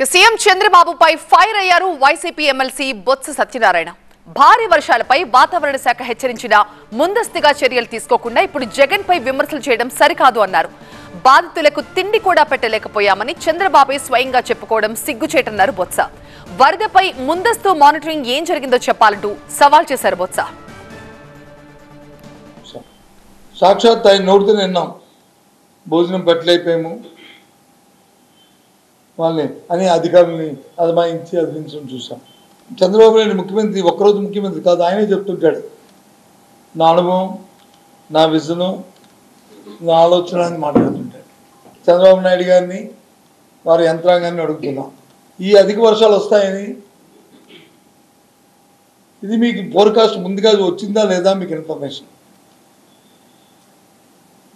CM చంద్రబాబుపై fire అయ్యారు YCP MLC Botsa Satyanarayana. భారీ వర్షాలపై వాతావరణ శాఖ హెచ్చరించిన ముందస్తుగా చర్యలు తీసుకోకుండా ఇప్పుడు జగన్ పై విమర్శలు చేయడం సరికాదు అన్నారు. బాధితులకు తిండి కూడా పెట్టలేకపోయామని చంద్రబాబు స్వయంగా చెప్పుకోవడం సిగ్గుచేటన్నారు బొత్స. వరదపై ముందస్తు మానిటరింగ్ ఏం జరిగిందో చెప్పాలంటూ సవాల్ చేశారు బొత్స. సాక్షాత్ ఆయన నోటితో విన్నాం, భోజనం పెట్టలేకపోయాము వాళ్ళని అని అధికారులని అదమాయించి అదిలించడం చూసాం. చంద్రబాబు నాయుడు ముఖ్యమంత్రి ఒక్కరోజు ముఖ్యమంత్రి కాదు, ఆయనే చెప్తుంటాడు నా అనుభవం, నా విజను, నా ఆలోచన అని మాట్లాడుతుంటాడు. చంద్రబాబు నాయుడు గారిని వారి యంత్రాంగాన్ని అడుగుతున్నాం, ఈ అధిక వర్షాలు వస్తాయని ఇది మీకు ఫోర్కాస్ట్ ముందుగా వచ్చిందా లేదా, మీకు ఇన్ఫర్మేషన్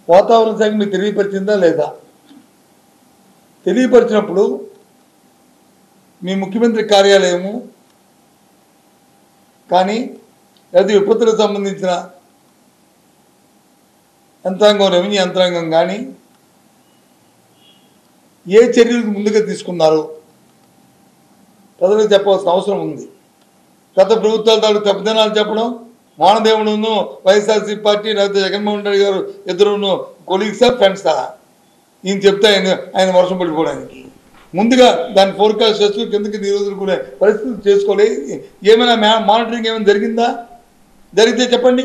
వాతావరణ శాఖ మీకు తెలియపరిచిందా లేదా? తెలియపరిచినప్పుడు మీ ముఖ్యమంత్రి కార్యాలయము కానీ లేదా విపత్తులకు సంబంధించిన యంత్రాంగం, రెవెన్యూ యంత్రాంగం కానీ ఏ చర్యలకు ముందుగా తీసుకున్నారు ప్రజలకు చెప్పవలసిన అవసరం ఉంది. గత ప్రభుత్వాల తాలూకు తప్పిదనాలు చెప్పడం, వానదేవుడును వైఎస్ఆర్సీ పార్టీ లేకపోతే జగన్మోహన్ రెడ్డి గారు ఇద్దరును కొలీగ్సా ఫ్రెండ్సా, ఈయన చెప్తే ఆయన వర్షం పడిపోవడానికి ముందుగా దాన్ని ఫోర్కాస్ట్ చేస్తూ కిందకి నిరోధులుకునే పరిస్థితి చేసుకోలేదు. ఏమైనా మానిటరింగ్ ఏమైనా జరిగిందా? జరిగితే చెప్పండి.